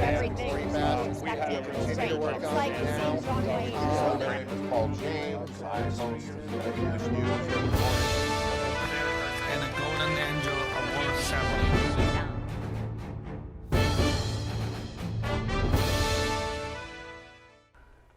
everything expected. It's like the same runway. My name is Paul James. I host this news every morning. And a Golden Angel Award ceremony.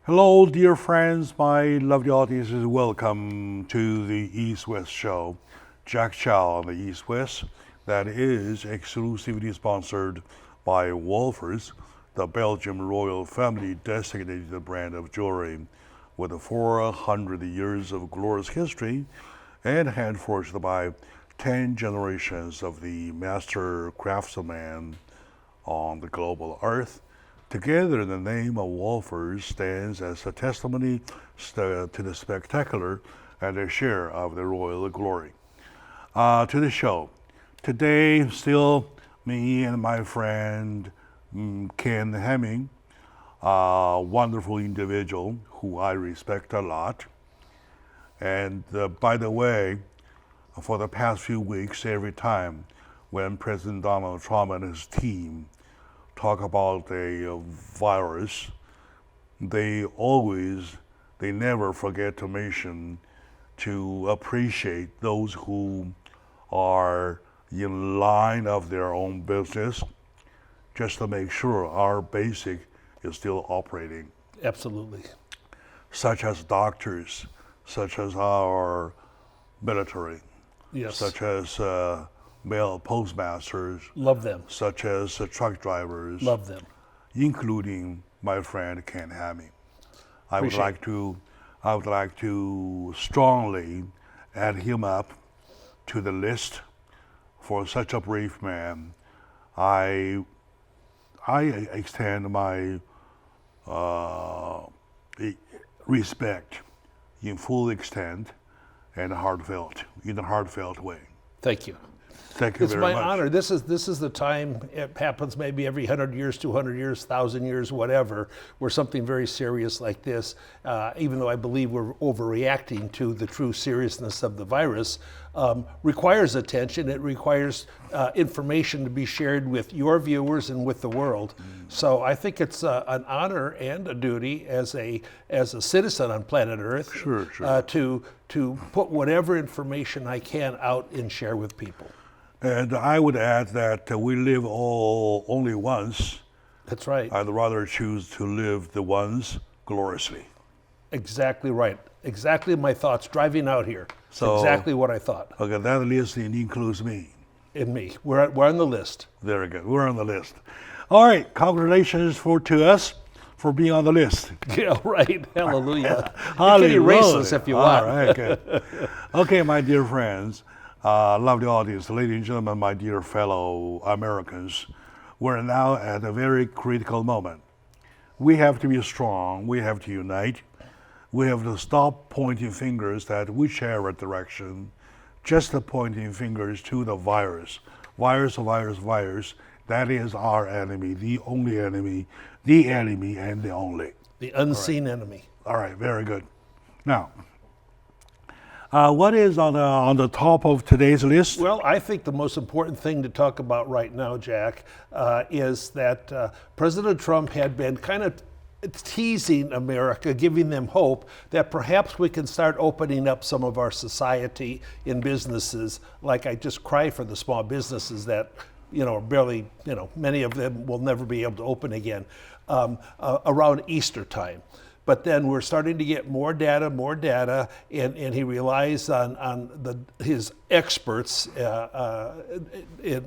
Hello, dear friends, my lovely audiences. Welcome to the East-West Show. Jack Chow on the East-West. That is exclusively sponsored by Wolfers, the Belgian royal family designated brand of jewelry with 400 years of glorious history and hand-forged by 10 generations of the master craftsman on the global earth. Together, the name of Wolfers stands as a testimony to the spectacular and a share of the royal glory. To the show. Today, still me and my friend Ken Hemming, a wonderful individual who I respect a lot. And by the way, for the past few weeks, every time when President Donald Trump and his team talk about a virus, they never forget to mention to appreciate those who are in line of their own business, just to make sure our basic is still operating. Absolutely. Such as doctors, such as our military, Yes. such as mail postmasters, Love them. such as truck drivers, Love them. including my friend Ken Hemming. I would like to strongly add him up to the list. For such a brave man, I extend my respect in full extent and in a heartfelt way. Thank you. Thank you It's very my much. honor. This is the time, it happens maybe every 100 years, 200 years, 1,000 years, whatever, where something very serious like this, even though I believe we're overreacting to the true seriousness of the virus, requires attention. It requires information to be shared with your viewers and with the world. So I think it's an honor and a duty as a citizen on planet Earth to put whatever information I can out and share with people. And I would add that we live only once. That's right. I'd rather choose to live the once gloriously. Exactly right. Exactly my thoughts driving out here. So- Exactly what I thought. Okay, that list includes me. In me. We're on the list. Very good. We're on the list. All right. Congratulations to us for being on the list. Yeah, right. Hallelujah. Hallelujah. You can erase us if you want. All right. Good. Okay, my dear friends, lovely audience, ladies and gentlemen, my dear fellow Americans, we're now at a very critical moment. We have to be strong. We have to unite. We have to stop pointing fingers at whichever direction, just pointing fingers to the virus. Virus. That is our enemy, the only enemy, the enemy and the only. The unseen enemy. All right, very good. Now, what is on the top of today's list? Well, I think the most important thing to talk about right now, Jack, is that President Trump had been kind of teasing America, giving them hope that perhaps we can start opening up some of our society in businesses. Like I just cry for the small businesses that, barely, many of them will never be able to open again around Easter time. But then we're starting to get more data, and he relies on his experts,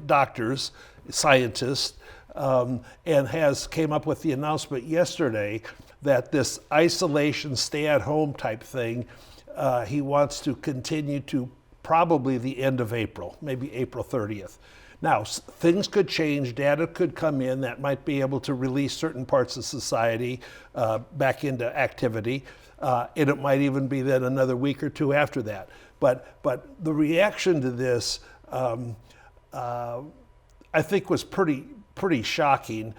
doctors, scientists, and came up with the announcement yesterday that this isolation, stay-at-home type thing, he wants to continue to probably the end of April, maybe April 30th. Now, things could change, data could come in that might be able to release certain parts of society back into activity, and it might even be then another week or two after that. But the reaction to this, I think, was pretty shocking.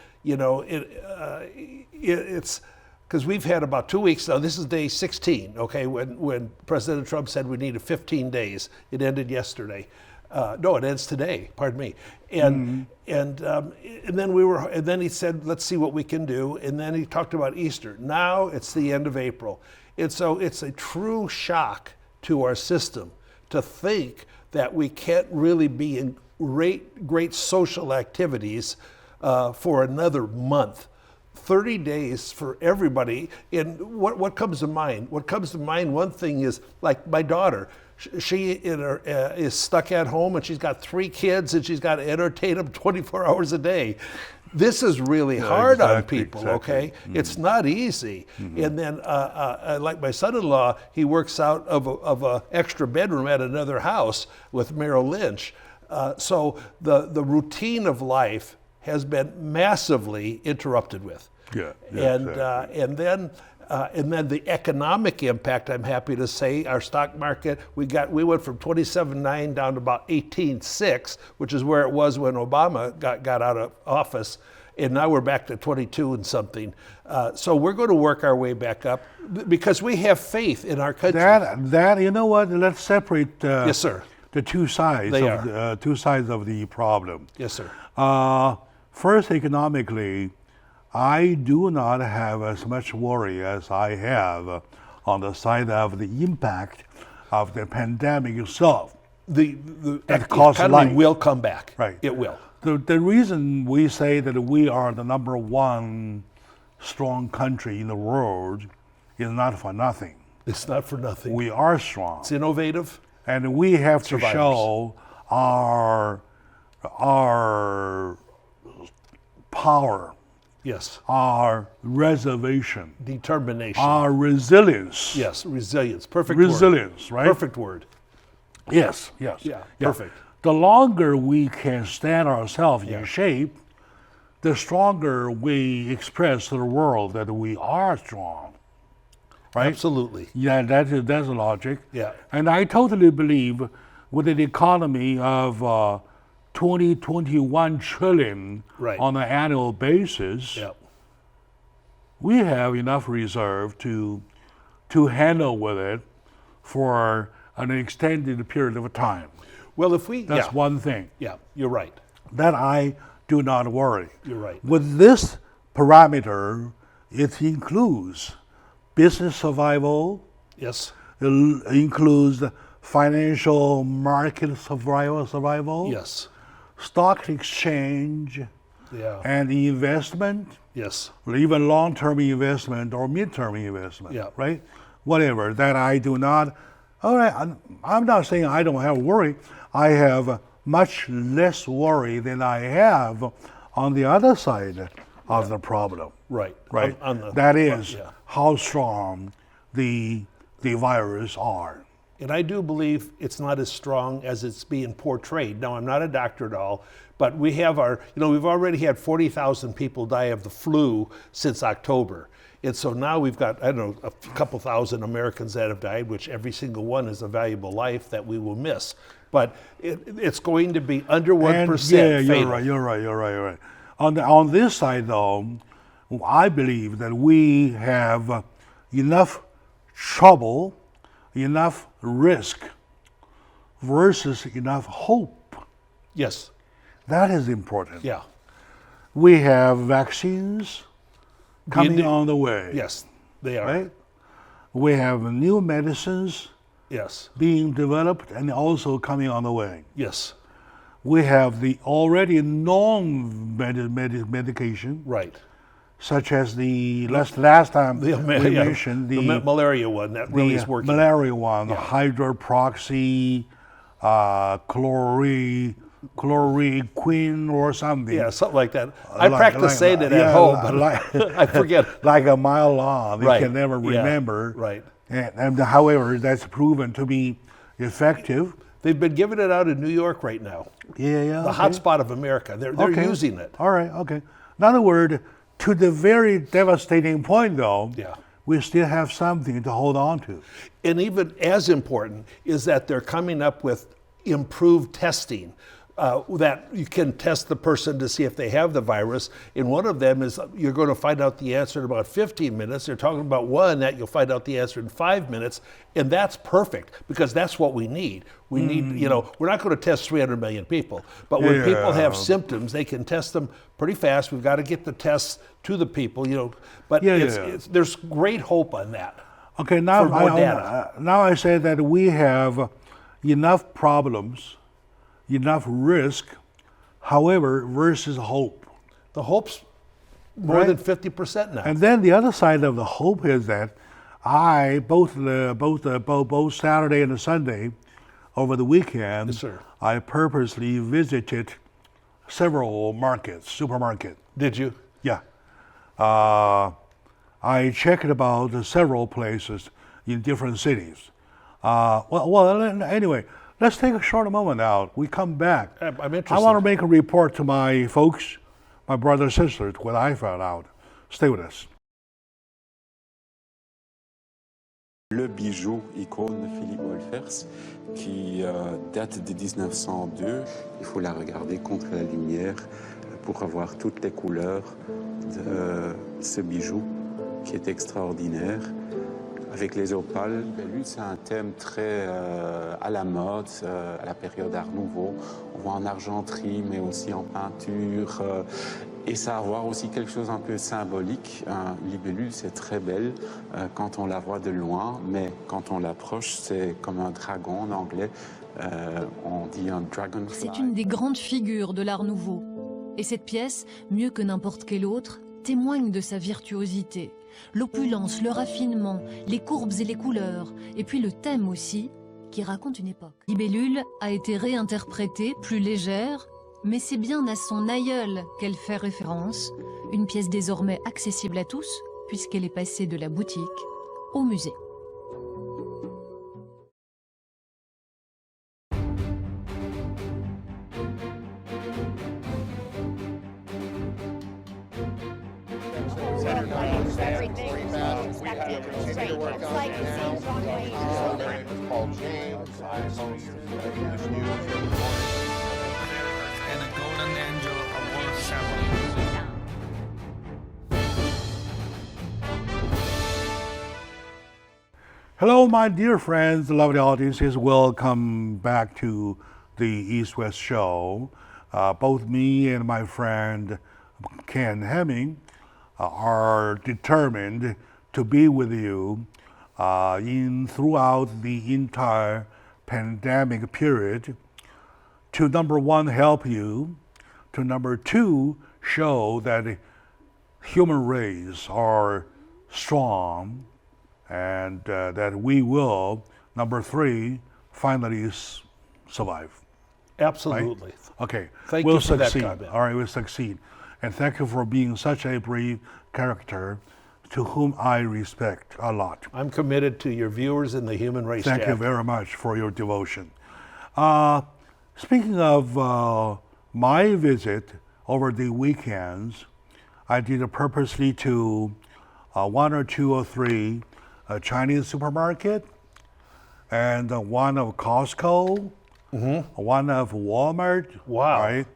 It's because we've had about 2 weeks now. This is day 16, okay, when President Trump said we needed 15 days. It ended yesterday. No, it ends today. Pardon me. And and then he said, let's see what we can do. And then he talked about Easter. Now it's the end of April, and so it's a true shock to our system to think that we can't really be in great social activities for another month. 30 days for everybody. And what comes to mind? What comes to mind, one thing is, like my daughter, she is stuck at home and she's got 3 kids and she's got to entertain them 24 hours a day. This is really hard on people, okay? It's not easy. And then, like my son-in-law, he works out of a extra bedroom at another house with Merrill Lynch. So the routine of life has been massively interrupted with. And then the economic impact, I'm happy to say, our stock market, we went from 27.9 down to about 18.6, which is where it was when Obama got out of office, and now we're back to 22 and something. So we're going to work our way back up because we have faith in our country. That you know what? Let's separate. Yes, sir. The two sides. Two sides of the problem. Yes, sir. First, economically, I do not have as much worry as I have on the side of the impact of the pandemic itself. The costs economy life. will come back. Right. It will. The reason we say that we are the number one strong country in the world is not for nothing. It's not for nothing. We are strong. It's innovative. And we have to Survivors. show our power, Yes. our reservation, Determination. our resilience. Yes. Resilience. Perfect Resilience, word. right? Perfect word. Yes. Yeah. Perfect. The longer we can stand ourselves in shape, the stronger we express to the world that we are strong. Right? Absolutely. Yeah, that's the logic. Yeah. And I totally believe with an economy of 21 trillion on an annual basis, we have enough reserve to handle with it for an extended period of time. Well, That's one thing. Yeah, you're right. That I do not worry. You're right. With this parameter, it includes business survival. Yes. It includes financial market survival. Yes. Stock exchange. Yeah. And investment. Yes. Or even long-term investment or mid-term investment. Yeah. Right? Whatever. That I do not. All right. I'm not saying I don't have worry. I have much less worry than I have on the other side of the problem. Right. Right. That is how strong the virus are. And I do believe it's not as strong as it's being portrayed. Now, I'm not a doctor at all, but we have we've already had 40,000 people die of the flu since October. And so now we've got, I don't know, a couple thousand Americans that have died, which every single one is a valuable life that we will miss. But it's going to be under 1%. Yeah, fatal. you're right. On this side, though, I believe that we have enough trouble, enough risk versus enough hope. Yes. That is important. Yeah. We have vaccines coming on the way. Yes, they are. Right? We have new medicines being developed and also coming on the way. Yes. We have the already known medication. Right. Such as the last time we mentioned the malaria one that really is working. Malaria one, hydroxychloroquine or something. Yeah, something like that. I practice saying it at home, but I forget. Like a mile long, you can never remember. Right. And however, that's proven to be effective. They've been giving it out in New York right now. Yeah. The hotspot of America. They're using it. All right, okay. In other words, to the very devastating point, though, we still have something to hold on to. And even as important is that they're coming up with improved testing. that you can test the person to see if they have the virus. And one of them is you're going to find out the answer in about 15 minutes. They're talking about one that you'll find out the answer in 5 minutes. And that's perfect because that's what we need. We need, we're not going to test 300 million people. But when people have symptoms, they can test them pretty fast. We've got to get the tests to the people, But there's great hope on that. Okay, now for more data. now I say that we have enough problems, enough risk, however, versus hope. The hope's more than 50% now. And then the other side of the hope is that I both Saturday and Sunday over the weekend, Yes, sir. I purposely visited several supermarkets. Did you? Yeah. I checked about several places in different cities. Anyway, let's take a short moment now. We come back. I'm interested. I want to make a report to my folks, my brothers and sisters, what I found out. Stay with us. Le bijou icône Philippe Wolfers qui date de 1902. Il faut la regarder contre la lumière pour avoir toutes les couleurs de ce bijou qui est extraordinaire. Avec les opales, c'est un thème très à la mode, à la période Art Nouveau. On voit en argenterie, mais aussi en peinture. Et ça a à voir aussi quelque chose un peu symbolique. Une libellule, c'est très belle quand on la voit de loin, mais quand on l'approche, c'est comme un dragon en anglais. On dit un dragonfly. C'est une des grandes figures de l'Art Nouveau. Et cette pièce, mieux que n'importe quelle autre, témoigne de sa virtuosité. L'opulence, le raffinement, les courbes et les couleurs, et puis le thème aussi, qui raconte une époque. Libellule a été réinterprétée, plus légère, mais c'est bien à son aïeul qu'elle fait référence, une pièce désormais accessible à tous, puisqu'elle est passée de la boutique au musée. Called James. I host English news every morning. And a golden angel award ceremony. Hello, my dear friends, lovely audiences. Welcome back to the East-West Show. Both me and my friend Ken Hemming are determined to be with you throughout the entire pandemic period to, number one, help you, to, number two, show that human race are strong and that we will, number three, finally survive. Absolutely. Right? Okay. Thank we'll you for that succeed. comment. All right, we'll succeed. And thank you for being such a brave character to whom I respect a lot. I'm committed to your viewers in the human race. Thank Jack. you very much for your devotion. Speaking of my visit over the weekends, I did it purposely to one or two or three Chinese supermarket, and one of Costco, one of Walmart. Wow. Right?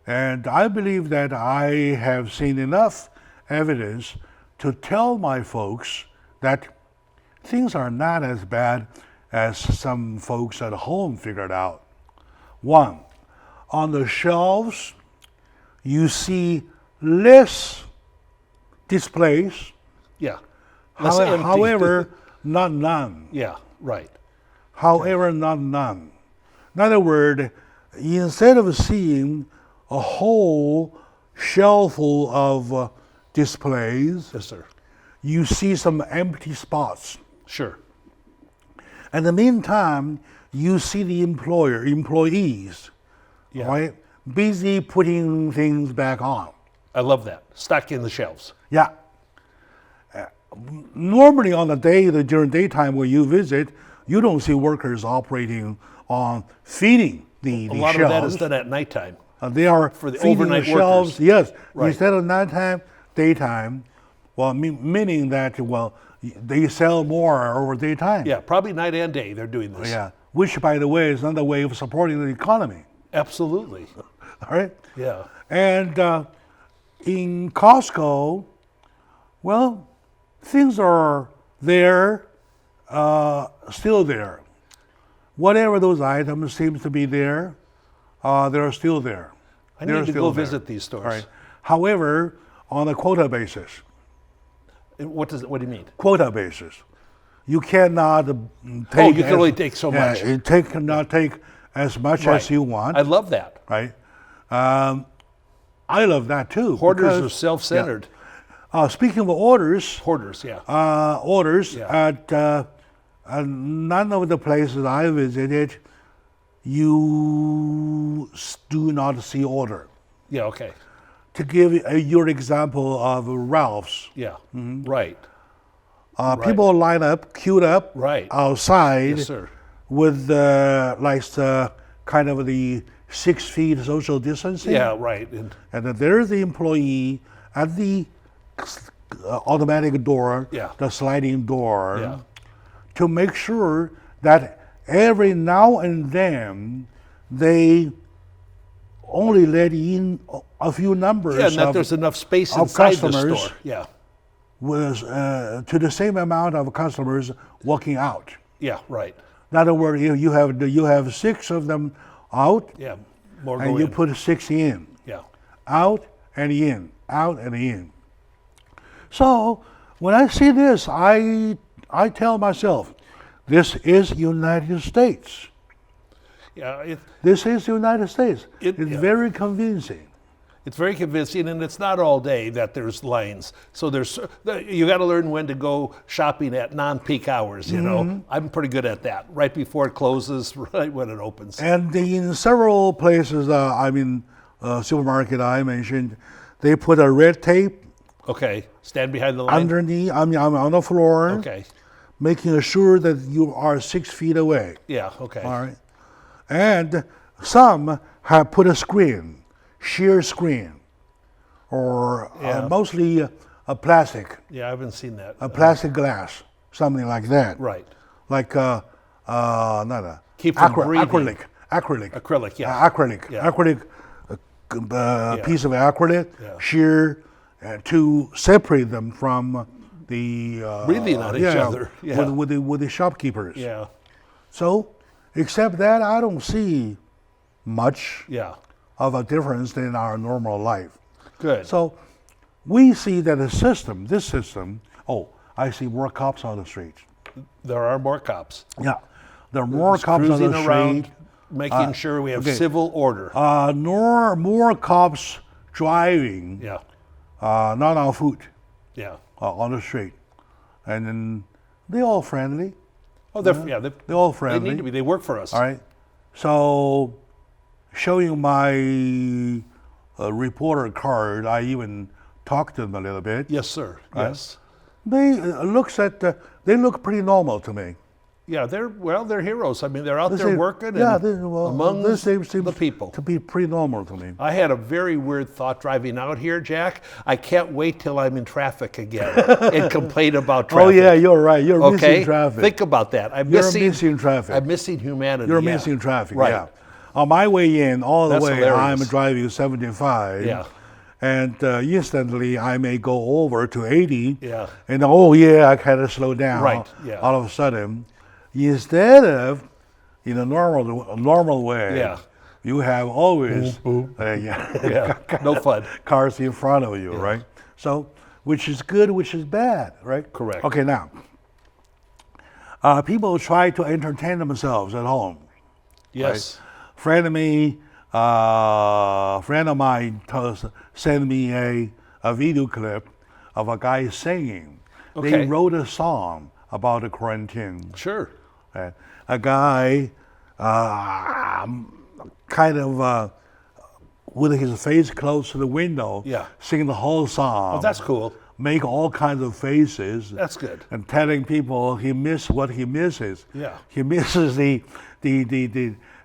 And I believe that I have seen enough evidence to tell my folks that things are not as bad as some folks at home figured out. One, on the shelves, you see less displays. Yeah. Less empty. However, not none. Yeah, right. However, not none. In other words, instead of seeing a whole shelf full of displays, Yes, sir. you see some empty spots. Sure. In the meantime, you see the employees, Yeah. right, busy putting things back on. I love that. Stocking the shelves. Yeah. Normally on the day, during daytime when you visit, you don't see workers operating on feeding the A lot shelves. of that is done at nighttime. They are for the feeding overnight the shelves. workers. Yes, Right. instead of nighttime, daytime. Well, meaning that they sell more over daytime. Yeah, probably night and day they're doing this. Yeah, which by the way is another way of supporting the economy. Absolutely. All right. Yeah. And in Costco, well, things are there, still there. Whatever those items seems to be there, they're still there. I They're need to still go there. visit these stores. All right. However, on a quota basis, What do you mean? quota basis, you cannot take. Oh, you can only take so much. You cannot take as much Right. as you want. I love that. Right. I love that too. Hoarders because- are self-centered. Speaking of orders, Hoarders, yeah. orders Yeah. at none of the places I visited, you do not see order. Yeah, okay. To give your example of Ralph's, Yeah. Mm-hmm. Right. people line up, queued up Right. outside Yes, sir. with kind of the 6 feet social distancing. Yeah, right. And then there's the employee at the automatic door, Yeah. the sliding door, Yeah. to make sure that every now and then they only let in a few numbers Yeah, and that of, there's enough space of inside the customers store. Yeah. to the same amount of customers walking out. Yeah, right. In other words, you have 6 of them out, Yeah. More and go you in. put 6 in. Yeah. Out and in, out and in. So when I see this, I tell myself, this is United States. Yeah. This is the United States. It's yeah. very convincing. It's very convincing, and it's not all day that there's lines. So you got to learn when to go shopping at non-peak hours. You Mm-hmm. know, I'm pretty good at that. Right before it closes, right when it opens. And in several places, supermarket I mentioned, they put a red tape Okay, stand behind the line. underneath, I'm on the floor, Okay. making sure that you are 6 feet away. Yeah. Okay. All right. And some have put a screen, sheer screen, or Yeah. mostly a plastic, Yeah, I haven't seen that. a plastic glass, something like that. Right. Like not a Keep from breathing. acrylic, Acrylic. Yeah. acrylic, Yeah. acrylic, piece of acrylic, Yeah. sheer, to separate them from the Breathing on each other. Yeah. with the shopkeepers. Yeah. So, except that, I don't see much Yeah. of a difference in our normal life. Good. So, we see that this system, I see more cops on the street. There are more cops. Yeah, there are more Just cops on cruising the around, street. making sure we have okay. civil order. More cops driving, Yeah. not on foot, Yeah. on the street. And then they're all friendly. Oh, they're They're all they friendly. need to be. They work for us. All right. So, showing my reporter card, I even talked to them a little bit. Yes, sir. Yes. They they look pretty normal to me. Yeah, they're heroes. I mean, they're out They there seem- working yeah, and among this seems the people. to be pretty normal to me. I had a very weird thought driving out here, Jack. I can't wait till I'm in traffic again and complain about traffic. Oh yeah, you're right. You're Okay, missing traffic. think about that. I'm You're missing, missing traffic. I'm missing humanity. You're yeah. missing traffic. Right. Yeah. On my way in, all the That's way, hilarious. I'm driving 75. Yeah. And instantly, I may go over to 80. Yeah. And I kind of slow down. Right, yeah. All of a sudden, instead of in a normal way, Yeah. you have always Yeah, no fun. cars in front of you, right? So, which is good, which is bad, right? Correct. Okay, now, people try to entertain themselves at home. Yes. Friend of mine sent me a video clip of a guy singing. They Okay. wrote a song about the quarantine. Sure. A guy kind of with his face close to the window, Yeah. sing the whole song. Oh, that's cool. Make all kinds of faces. That's good. And telling people he misses what he misses. Yeah. He misses the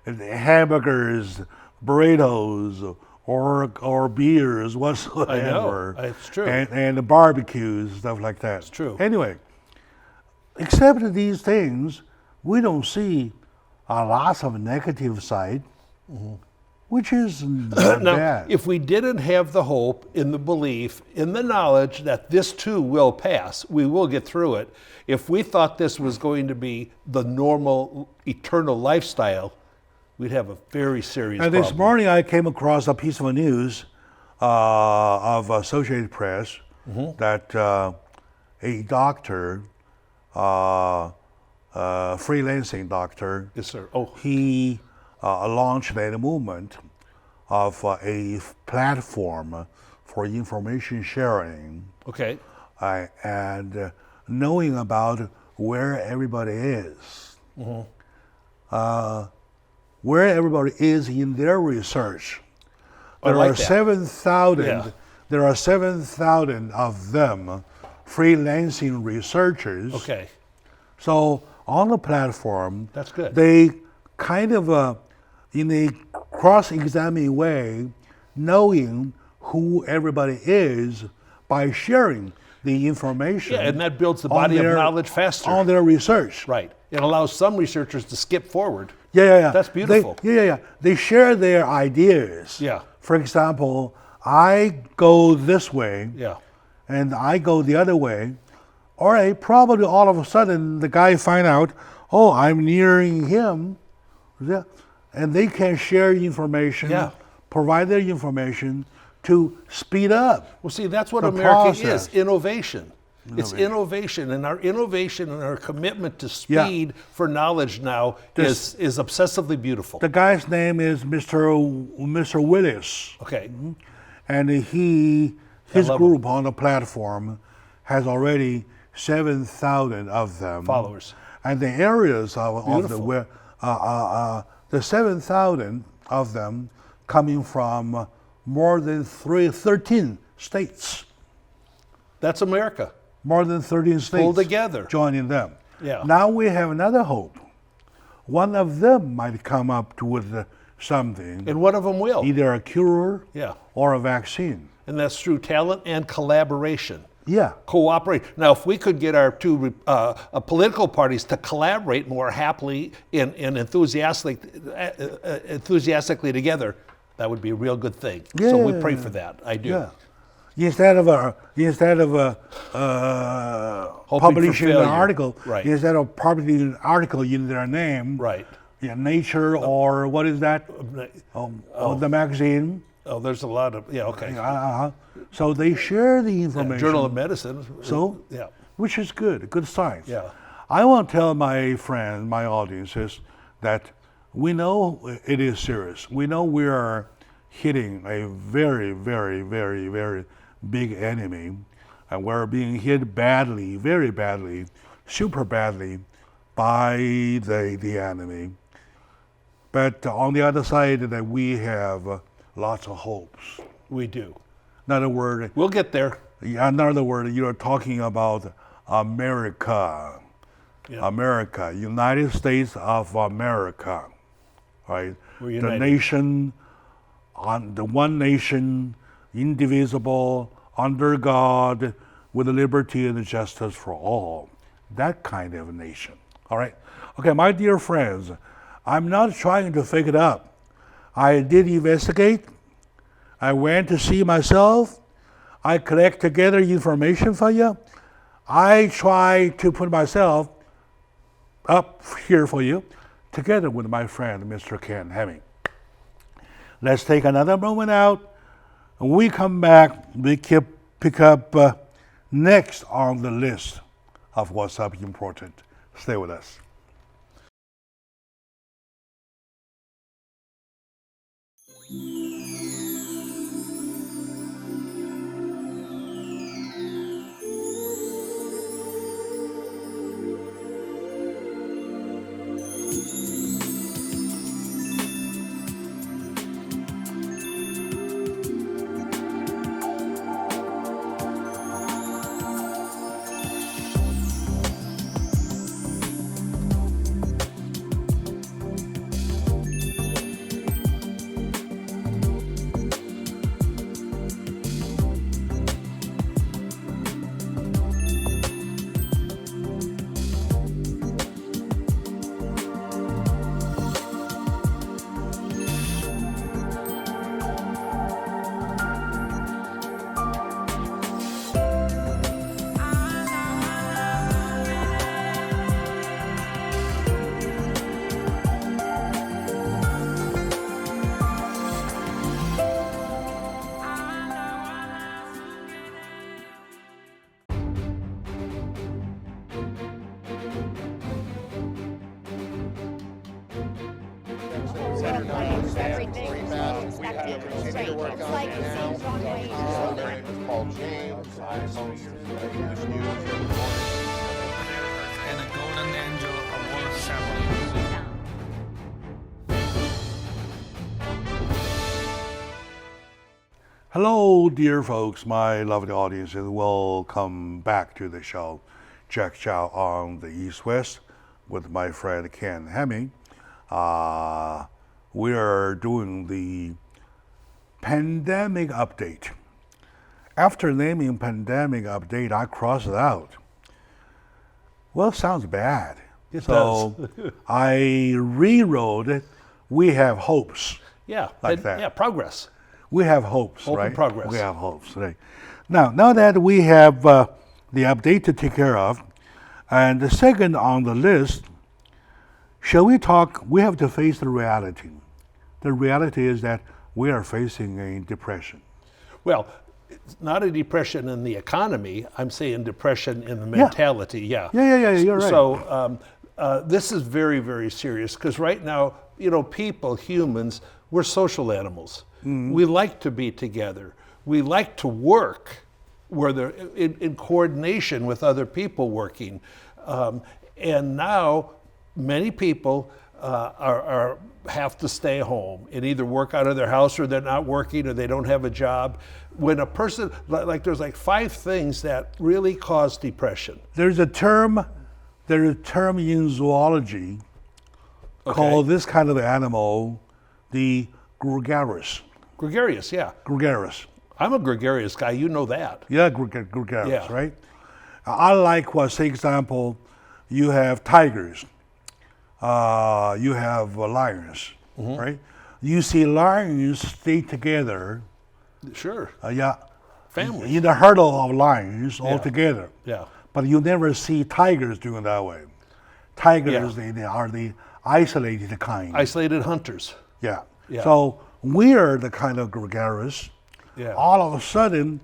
hamburgers, burritos, or beers whatsoever. I know. It's true. And the barbecues, stuff like that. It's true. Anyway, except these things, we don't see a lot of negative side. Mm-hmm. which is not Now, bad. if we didn't have the hope, in the belief, in the knowledge that this too will pass, we will get through it. If we thought this was going to be the normal, eternal lifestyle, we'd have a very serious And problem. this morning I came across a piece of news of Associated Press that a doctor, freelancing doctor, Yes, sir. Oh, he launched a movement of a platform for information sharing okay. and knowing about where everybody is. Where everybody is in their research. I There like are that. 7,000. Yeah. There are 7,000 of them, freelancing researchers. Okay. So on the platform, That's good. they kind of, in a cross-examining way, knowing who everybody is by sharing the information. Yeah, and that builds the on body of their- knowledge faster. on their research. Right. It allows some researchers to skip forward. Yeah. That's beautiful. They share their ideas. Yeah. For example, I go this way, Yeah. and I go the other way. All right, probably all of a sudden the guy find out, oh, I'm nearing him. Yeah. And they can share information, Yeah. provide their information to speed up. Well, see, that's what The America process. is, innovation. It's innovation, and our innovation and our commitment to Yeah. speed for knowledge now This- is obsessively beautiful. The guy's name is Mr. Willis. Okay. And his love group on the platform has already 7,000 of them. Followers. And the areas of the Beautiful. where the 7,000 of them coming from more than 13 states. That's America. More than 13 states Pull together. joining them. Yeah. Now we have another hope. One of them might come up with something, And one of them will. either a cure Yeah. or a vaccine. And that's through talent and collaboration. Yeah. Cooperate. Now, if we could get our two political parties to collaborate more happily and enthusiastically together, that would be a real good thing. So we pray for that. I do. Yeah. Instead of Hoping for publishing an failure. article, Right. instead of publishing an article in their name, Right. yeah, Nature or what is that? The magazine. Oh, there's a lot of, yeah, okay. So they share the information. Journal of Medicine. So, yeah. which is good science. Yeah. I want to tell my friend, my audiences, that we know it is serious. We know we are hitting a very, very, very, very big enemy, and we're being hit badly, very badly, super badly by the enemy. But on the other side, that we have lots of hopes. We do. In other words, We'll get there. another word, you're talking about America. Yeah. America, United States of America, right? We're The united. nation, the one nation, indivisible, under God, with liberty and justice for all. That kind of nation. All right. Okay, my dear friends, I'm not trying to fake it up. I did investigate. I went to see myself. I collect together information for you. I try to put myself up here for you, together with my friend, Mr. Ken Hemming. Let's take another moment out. When we come back, we pick up next on the list of what's up important. Stay with us. Everything is expected to be straight. It's like it seems on My waves. name is Paul James. I host English news every morning. And a golden angel award ceremony. Hello, dear folks, my lovely audience, and welcome back to the show. Jack Chow on the East West with my friend Ken Hemming. We are doing the pandemic update. After naming pandemic update, I crossed it out. Well, it sounds bad. It so does. I rewrote it. We have hopes. Yeah, Like that. Yeah, progress. We have hopes, Hope right? and progress. We have hopes, right? Now that we have the update to take care of, and the second on the list, shall we talk? We have to face the reality. The reality is that we are facing a depression. Well, it's not a depression in the economy. I'm saying depression in the mentality. Yeah. Yeah, you're right. So this is very, very serious because right now, people, humans, we're social animals. Mm-hmm. We like to be together. We like to work where they're in coordination with other people working. And now many people have to stay home and either work out of their house or they're not working or they don't have a job. When a person, there's 5 things that really cause depression. There's a term in zoology called this kind of animal the gregarious. Gregarious, yeah. Gregarious. I'm a gregarious guy, you know that. Yeah, gregarious, Yeah. right? I like say example, you have tigers, you have lions, right? You see lions stay together, Sure, family. In the herd of lions all Yeah. together. yeah. But you never see tigers doing that way. Tigers, they are the isolated kind. Isolated hunters. Yeah. Yeah. So we're the kind of gregarious. Yeah. All of a sudden,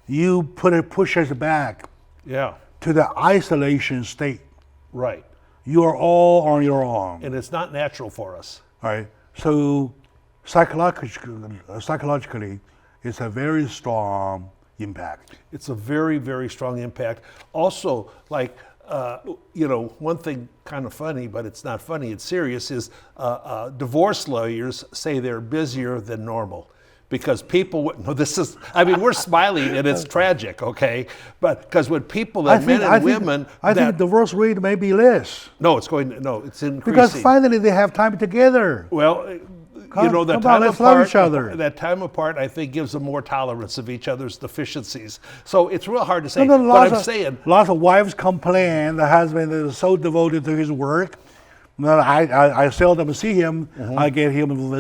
you push us back Yeah, to the isolation state. right. You are all on your own. And it's not natural for us. Right. So psychologically, it's a very strong impact. It's a very, very strong impact. Also, one thing kind of funny, but it's not funny, it's serious, is divorce lawyers say they're busier than normal. Because we're smiling and it's tragic, okay? But because when people and men and women. I think divorce rate may be less. No, it's increasing. Because finally they have time together. Well, let's love each other. That time apart, I think, gives them more tolerance of each other's deficiencies. So it's real hard to say. No, but I'm saying, lots of wives complain the husband is so devoted to his work. Well, I seldom see him. I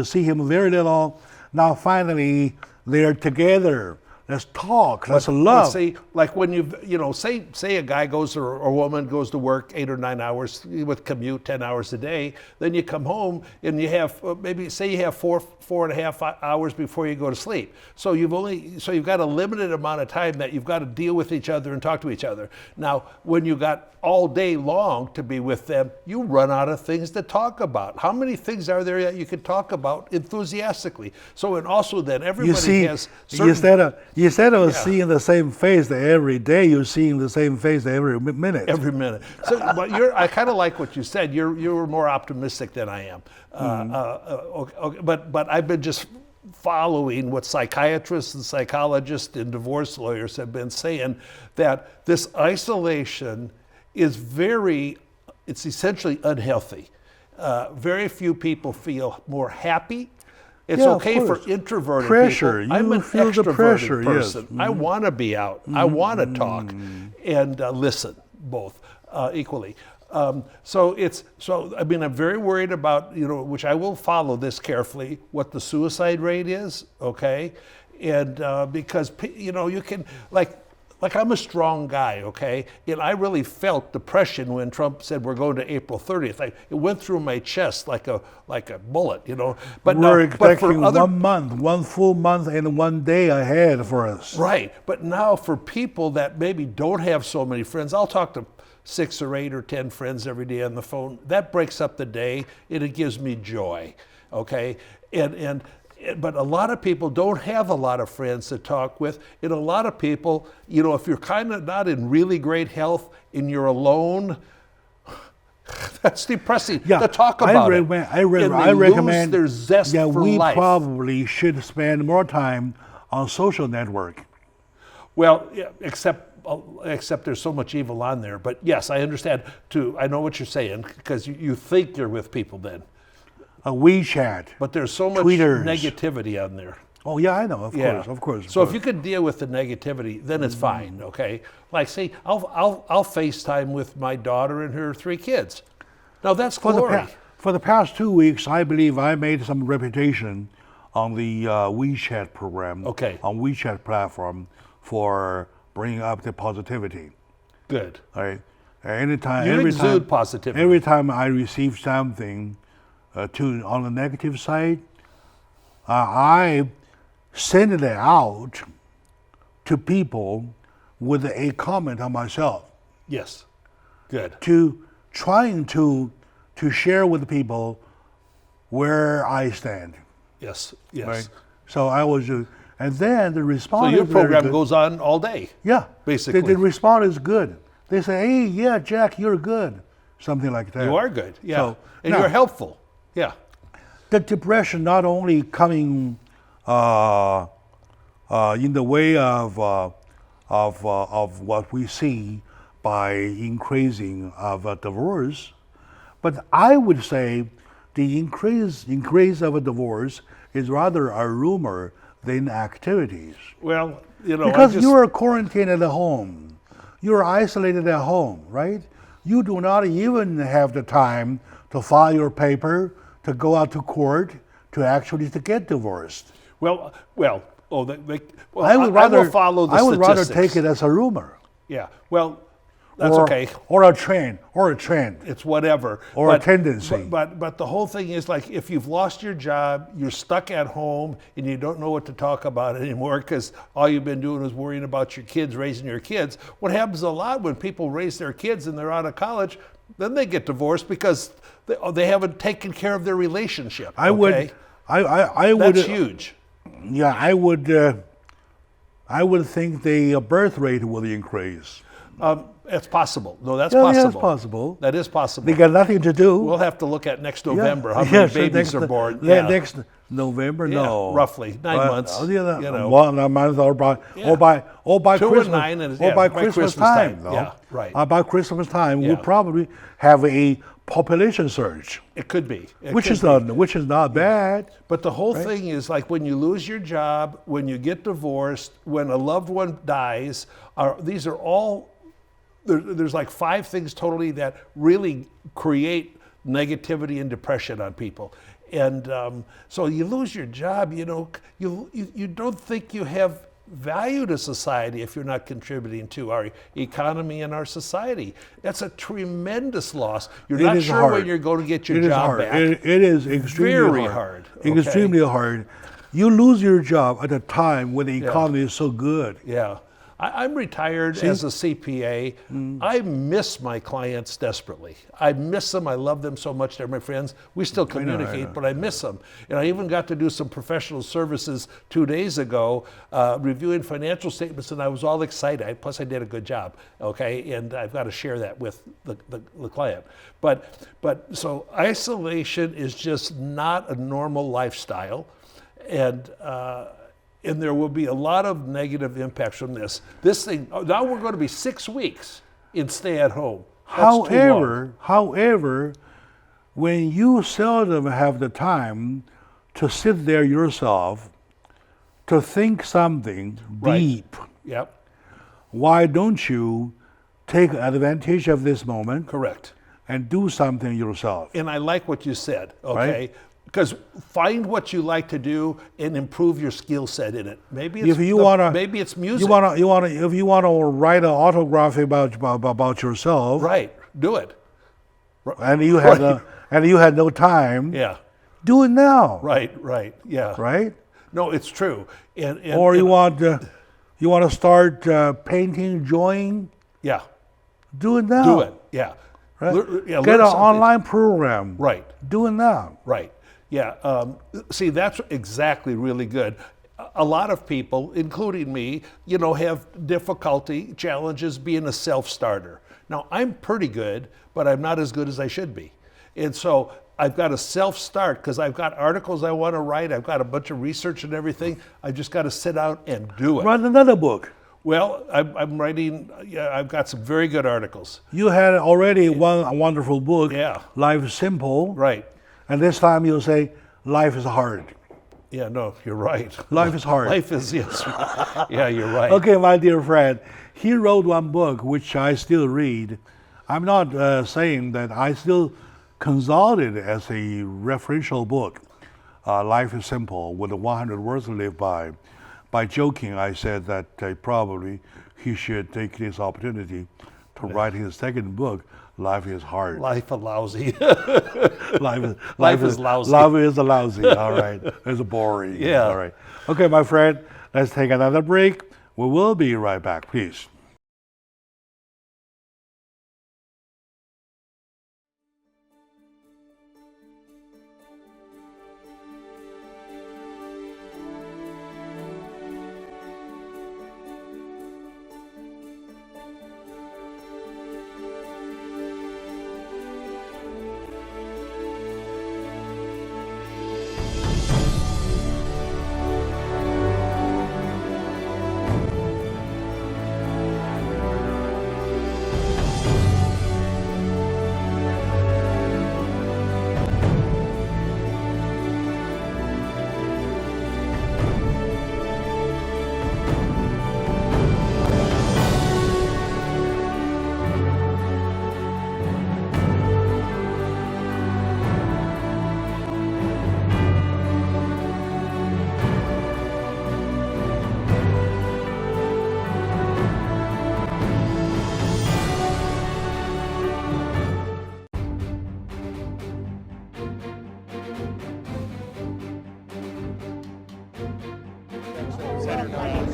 see him very little. Now finally they're together. Let's talk. Let's love. See, like when say a guy goes or a woman goes to work 8 or 9 hours with commute 10 hours a day, then you come home and you have you have 4.5 hours before you go to sleep. So you've got a limited amount of time that you've got to deal with each other and talk to each other. Now, when you got all day long to be with them, you run out of things to talk about. How many things are there that you can talk about enthusiastically? So, and also then everybody has certain, instead of seeing the same face every day, you're seeing the same face every minute. Every minute. So, but I kind of like what you said. You're more optimistic than I am. Okay, but I've been just following what psychiatrists and psychologists and divorce lawyers have been saying, that this isolation is it's essentially unhealthy. Very few people feel more happy. It's okay for introverted people. I'm an extroverted person. Yes. I want to be out. I want to talk and listen, both equally. I'm very worried about, which I will follow this carefully, what the suicide rate is, okay? And because, you can, like I'm a strong guy, okay? And I really felt depression when Trump said we're going to April 30th. It went through my chest like a bullet, But we're expecting 1 full month and 1 day ahead for us. Right, but now for people that maybe don't have so many friends, I'll talk to 6 or 8 or 10 friends every day on the phone. That breaks up the day and it gives me joy, okay? But a lot of people don't have a lot of friends to talk with. And a lot of people, you know, if you're kind of not in really great health and you're alone, that's depressing to talk about I recommend lose their zest for we life. probably should spend more time on social network. Well, yeah, except there's so much evil on there. But yes, I understand too. I know what you're saying because you think you're with people then. WeChat. But there's so much Tweeters. negativity on there. Oh yeah, I know. Of course. So if you could deal with the negativity, then it's fine. Okay. Like, see, I'll FaceTime with my daughter and her 3 kids. Now that's glory. For the past 2 weeks, I believe I made some reputation on the WeChat program. Okay. On WeChat platform for bringing up the positivity. Good. All right. You exude positivity. Every time I receive something on the negative side, I send it out to people with a comment on myself. Yes. Good. Trying to share with people where I stand. Yes. Right? So I was, and then the response. So your program goes on all day. Yeah. Basically. The response is good. They say, "Hey, yeah, Jack, you're good," something like that. You are good. Yeah. So, and now, you're helpful. Yeah. The depression not only coming in the way of what we see by increasing of divorce, but I would say the increase of a divorce is rather a rumor than activities. Well, you know, because you are quarantined at home, you are isolated at home, right? You do not even have the time to file your paper, to go out to court, to get divorced. I will follow the I would rather statistics. take it as a rumor. Yeah. Well, that's or, okay. Or a trend. It's whatever. Or a tendency. But the whole thing is like if you've lost your job, you're stuck at home, and you don't know what to talk about anymore because all you've been doing is worrying about your kids, raising your kids. What happens a lot when people raise their kids and they're out of college, then they get divorced because they haven't taken care of their relationship. I would. That's huge. Yeah, I would think the birth rate will increase. It's possible. No, that's possible. possible. Yeah, that's possible. That is possible. They got nothing to do. We'll have to look at next November how many babies are born. Next November, Yeah, no. roughly 9 months. You know. You know. 1 month or by 2 Christmas. and 9 and, by Christmas time, though. Yeah, right. By Christmas time, Yeah. we'll probably have a population surge. It could be. Which is not bad. But the whole thing is like when you lose your job, when you get divorced, when a loved one dies, these are all, there's like 5 things totally that really create negativity and depression on people. And so you lose your job, you know, you don't think you have value to society if you're not contributing to our economy and our society. That's a tremendous loss. You're not sure when you're going to get your job back. It is extremely hard. Extremely hard. You lose your job at a time when the economy is so good. Yeah. I'm retired as a CPA. I miss my clients desperately. I miss them. I love them so much. They're my friends. We still communicate, but I miss them. And I even got to do some professional services 2 days ago, reviewing financial statements, and I was all excited. Plus, I did a good job, okay? And I've got to share that with the client. But so isolation is just not a normal lifestyle. And there will be a lot of negative impacts from this. This thing, now we're going to be 6 weeks in stay at home. However, when you seldom have the time to sit there yourself, to think something deep, why don't you take advantage of this moment? Correct. And do something yourself. And I like what you said, okay? Right? Because find what you like to do and improve your skill set in it. Maybe it's maybe it's music. If you want to write an autograph about yourself, right? Do it. And you had no time. Yeah. Do it now. Right. Yeah. Right. No, it's true. Or you want to start painting, drawing. Yeah. Do it now. Do it. Yeah. Right? Yeah, Get learn an something. online program. Right. Do it now. Right. Yeah. See, that's exactly really good. A lot of people, including me, have difficulty, challenges being a self-starter. Now, I'm pretty good, but I'm not as good as I should be. And so I've got to self-start because I've got articles I want to write. I've got a bunch of research and everything. I've just got to sit out and do it. Write another book. Well, I'm writing, I've got some very good articles. You had already one wonderful book, Yeah. Life is Simple. Right. And this time you'll say, life is hard. Yeah, no, you're right. Life is hard. Life is, yes. Yeah, you're right. Okay, my dear friend, he wrote one book which I still read. I'm not saying that I still consult it as a referential book. Life is Simple, with the 100 words to live by. By joking, I said that probably he should take this opportunity to write his second book, Life is Hard. Life is lousy. Life is lousy. Life is lousy. All right. It's boring. Yeah. All right. Okay, my friend, let's take another break. We will be right back, please.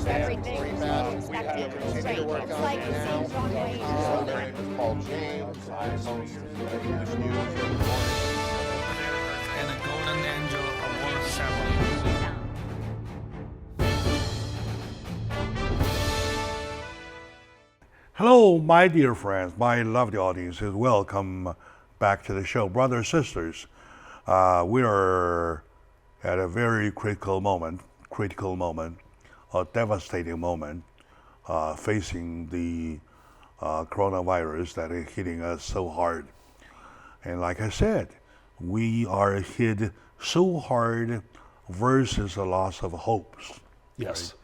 Everything is expected to straight. It's like seeing Broadway. My name is Paul James. I host English news every morning. And a Golden Angel Award ceremony. Hello, my dear friends, my lovely audiences. Welcome back to the show. Brothers, sisters, we are at a very critical moment, a devastating moment, facing the coronavirus that is hitting us so hard. And like I said, we are hit so hard versus a loss of hopes. Yes.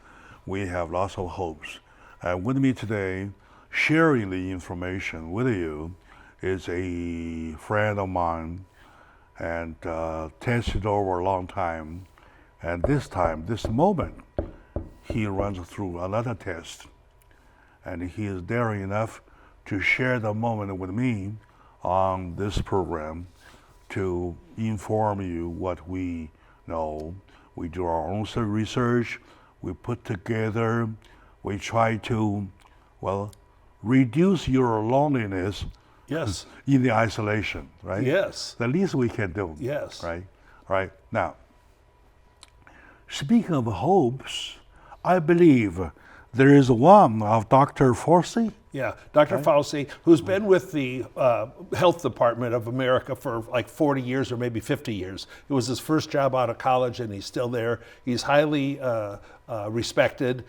We have lots of hopes. With me today, sharing the information with you, is a friend of mine and tested over a long time. And this moment, he runs through another test. And he is daring enough to share the moment with me on this program to inform you what we know. We do our own research, we put together, we try to, reduce your loneliness Yes. in the isolation, right? Yes. The least we can do. Yes. Right? Right. Now, speaking of hopes, I believe there is one of Dr. Fauci. Yeah, Dr. Fauci, who's been with the Health Department of America for like 40 years or maybe 50 years. It was his first job out of college and he's still there. He's highly respected,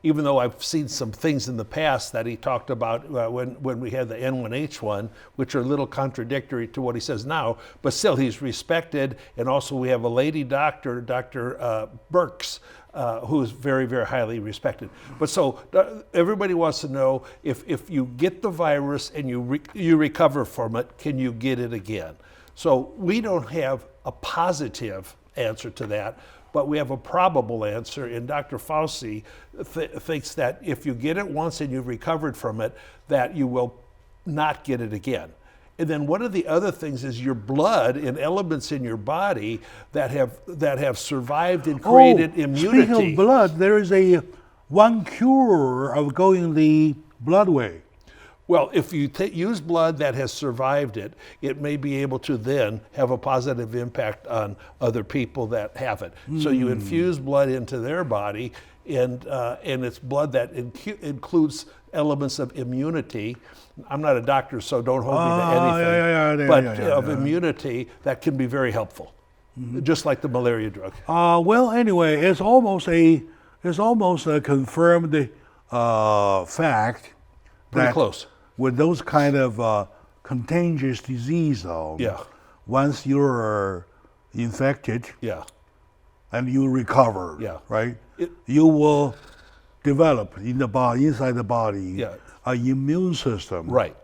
even though I've seen some things in the past that he talked about when we had the N1H1, which are a little contradictory to what he says now, but still he's respected. And also we have a lady doctor, Dr. Birx, who's very, very highly respected. But so everybody wants to know if you get the virus and you recover from it, can you get it again? So we don't have a positive answer to that, but we have a probable answer. And Dr. Fauci thinks that if you get it once and you've recovered from it, that you will not get it again. And then one of the other things is your blood and elements in your body that have survived and created immunity. Speaking of blood, there is one cure of going the blood way. Well, if you use blood that has survived it, it may be able to then have a positive impact on other people that have it. So you infuse blood into their body, and it's blood that includes elements of immunity. I'm not a doctor, so don't hold me to anything. But of immunity that can be very helpful, just like the malaria drug. Well, anyway, it's almost a confirmed fact Pretty that close. with those kind of contagious disease, though, Yeah. once you're infected Yeah. and you recover, Yeah. right, It- you will develop inside the body Yeah. an immune system Right.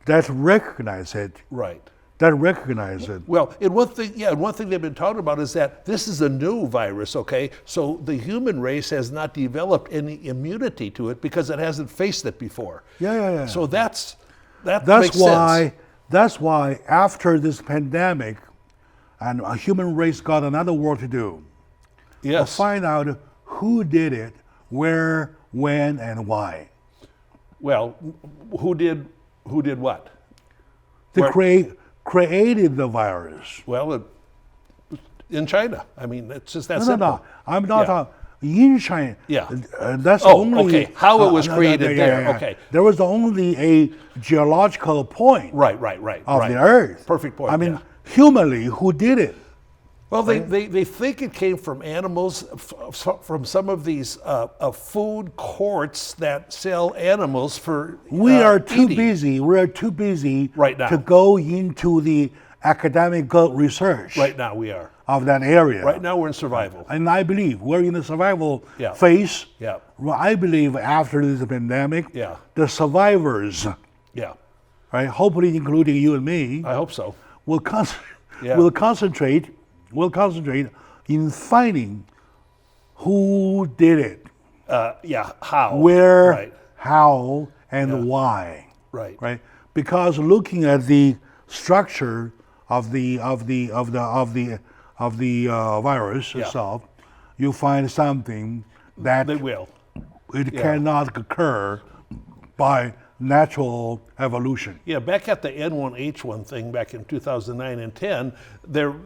that recognize it. Right. That recognize it. Well, and one thing they've been talking about is that this is a new virus, okay? So the human race has not developed any immunity to it because it hasn't faced it before. Yeah. So that That's makes why. sense. That's why after this pandemic, and a human race got another work to do. Yes. Find out who did it, where, when, and why. Well, who did what? They Where- created the virus. Well, in China. I mean, it's just that No, simple. no. I'm not Yeah. in China. Yeah. That's Oh, only. okay. How it was created there. Okay. There was only a geological point Right. of right. the Earth. Perfect point. I mean, yeah. humanly, who did it? Well, they think it came from animals, from some of these food courts that sell animals for We are too eating. busy. We are too busy Right now. to go into the academic research Right now we are. of that area. Right now we're in survival. And I believe we're in the survival Yeah. phase. Yeah. Well, I believe after this pandemic, Yeah. the survivors, Yeah. right, hopefully including you and me, I hope so. will Yeah. concentrate in finding who did it, Yeah. How? where, Right. how, and why. Right. Right? Because looking at the structure of the virus Yeah. itself, you find something that They will. it cannot occur by natural evolution. Yeah, back at the N1H1 thing back in 2009 and 10,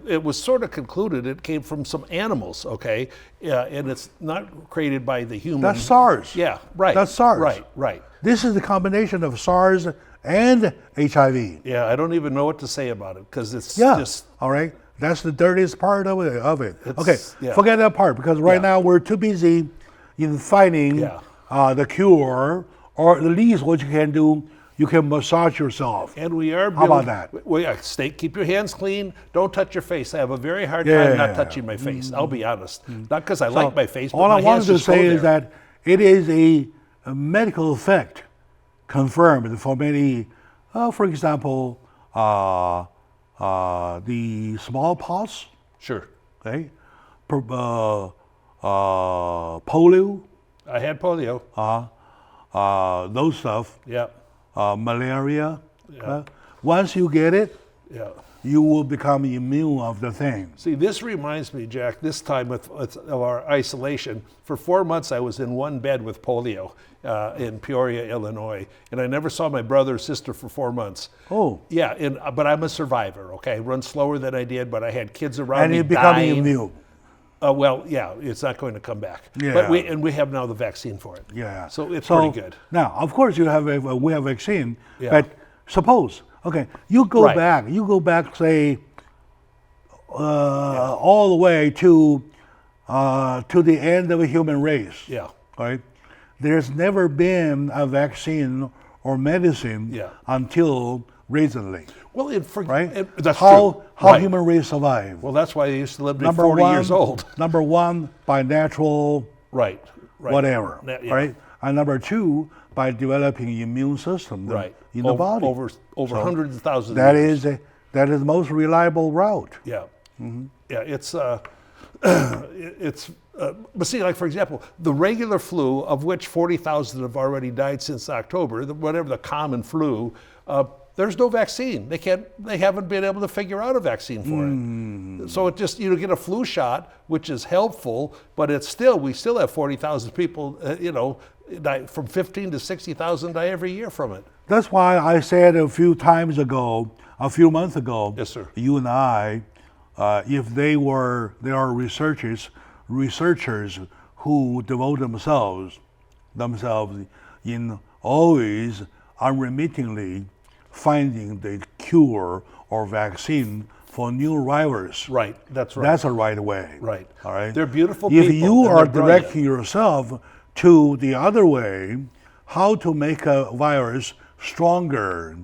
it was sort of concluded it came from some animals, okay? And it's not created by the human. That's SARS. Yeah, right. That's SARS. Right. This is the combination of SARS and HIV. Yeah, I don't even know what to say about it because it's Yeah. just, All right. That's the dirtiest part of it. Okay. yeah. Forget that part because right Yeah. now we're too busy in finding Yeah. the cure, or at least what you can do, you can massage yourself. and we are How about that? Well, yeah, keep your hands clean. Don't touch your face. I have a very hard Yeah, time yeah, not yeah. touching my face. I'll be honest. Not because I like my face, but All my I wanted hands to just go say is there. that it is a medical effect confirmed for many, for example, the smallpox, Sure. okay, polio, I had polio. those stuff, Yeah. malaria. Once you get it, Yeah. you will become immune of the thing. See, this reminds me, Jack, this time of our isolation. For 4 months, I was in one bed with polio in Peoria, Illinois, and I never saw my brother or sister for 4 months. Oh. Yeah, but I'm a survivor, okay? I run slower than I did, but I had kids around And me you become dying. immune. Well, yeah, it's not going to come back. Yeah. But we have now the vaccine for it. Yeah. So it's pretty good. Now, of course, we have vaccine, Yeah. but suppose, okay, you go Right. back, say, all the way to the end of a human race. Yeah. Right? There's never been a vaccine or medicine Yeah. until recently. Well, Right? that's how true. how Right. human race survive? Well, that's why I used to live to be 40 years old. Number one, by natural Right. whatever, Yeah. right? And number two, by developing immune system Right. in the body. Over hundreds of thousands That of years. that is the most reliable route. Yeah. Mm-hmm. Yeah, it's but see, like for example, the regular flu, of which 40,000 have already died since October, whatever the common flu, there's no vaccine. They haven't been able to figure out a vaccine for it. So it just, get a flu shot, which is helpful, but we still have 40,000 people, from 15 to 60,000 die every year from it. That's why I said a few months ago, Yes, sir. you and I, if they are researchers who devote themselves in always unremittingly finding the cure or vaccine for new virus. Right, that's right. That's the right way. Right. All right. They're beautiful If people. you and are they're brilliant. directing yourself to the other way, how to make a virus stronger,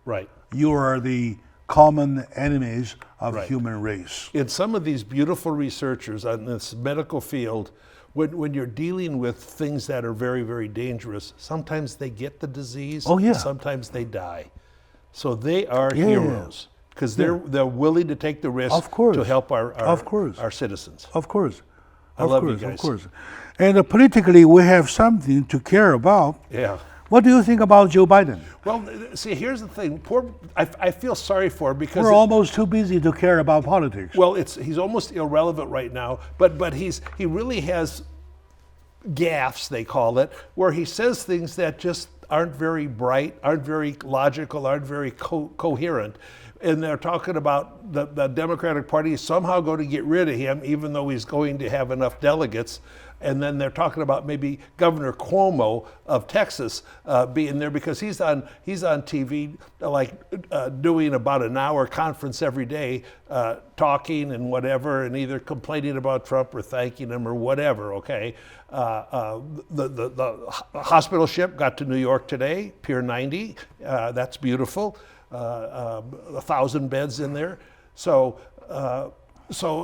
Right. you are the common enemies of Right. human race. In some of these beautiful researchers on this medical field, when you're dealing with things that are very, very dangerous, sometimes they get the disease. Oh, yeah. Sometimes they die. So they are Yeah. heroes because they're willing to take the risk Of course. to help our Of course. our citizens. Of course. I Of love you course, guys. Of course. And politically, we have something to care about. Yeah. What do you think about Joe Biden? Well, see, here's the thing. I feel sorry for him because We're almost too busy to care about politics. well, he's almost irrelevant right now. But he really has gaffes, they call it, where he says things that just aren't very bright, aren't very logical, aren't very coherent. And they're talking about the Democratic Party is somehow going to get rid of him, even though he's going to have enough delegates. And then they're talking about maybe Governor Cuomo of Texas being there because he's on TV doing about an hour conference every day, talking and whatever, and either complaining about Trump or thanking him or whatever. Okay, the hospital ship got to New York today, Pier 90. That's beautiful. 1,000 beds in there. So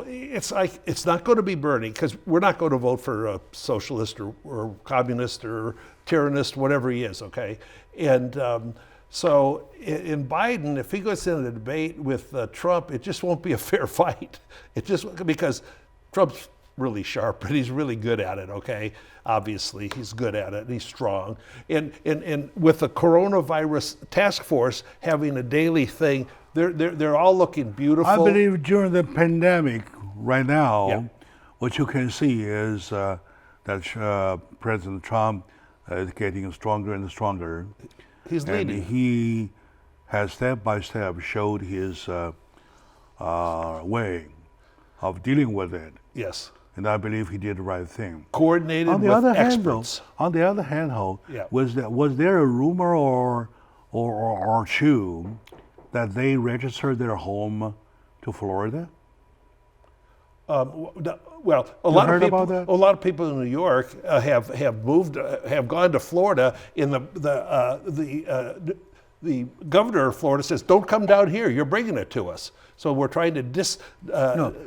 it's like it's not going to be Bernie because we're not going to vote for a socialist or communist or tyrannist, whatever he is. Okay, and so in Biden, if he goes in a debate with Trump, it just won't be a fair fight. It just because Trump's really sharp and he's really good at it. Okay, obviously he's good at it and he's strong. And with the coronavirus task force having a daily thing, they're all looking beautiful. I believe during the pandemic right now, Yeah. what you can see is that President Trump is getting stronger and stronger. He's And leading. he has step by step showed his way of dealing with it. Yes. And I believe he did the right thing. Coordinated On the with other experts. hand, Yeah. was there a rumor or two that they registered their home to Florida? Well, a lot heard of people. about that? A lot of people in New York have moved, have gone to Florida. In the governor of Florida says, "Don't come down here. You're bringing it to us." So we're trying to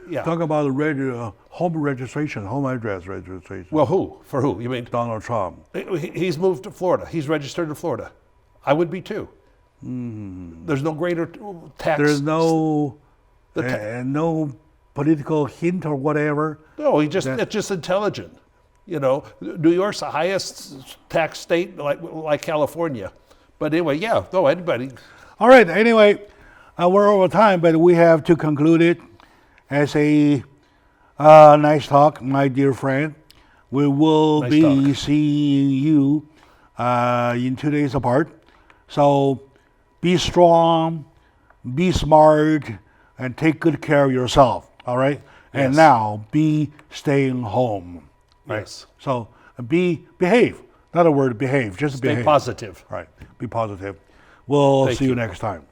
yeah. Talk about the home registration, home address registration. Well, who? For who? You mean Donald Trump. he's moved to Florida? He's registered in Florida. I would be too. There's no greater tax. There's no The no political hint or whatever. No, it's just intelligent. You know, New York's the highest tax state, like California. But anyway, yeah, no, anybody. All right. Anyway, we're over time, but we have to conclude it as a nice talk, my dear friend. We will Nice be talk. seeing you in 2 days apart. So be strong, be smart, and take good care of yourself. All right. And Yes. now be staying home. Right. Yes. So behave. Not a word, behave. Just Stay behave. positive. Right. Be positive. We'll Thank see you you. next time.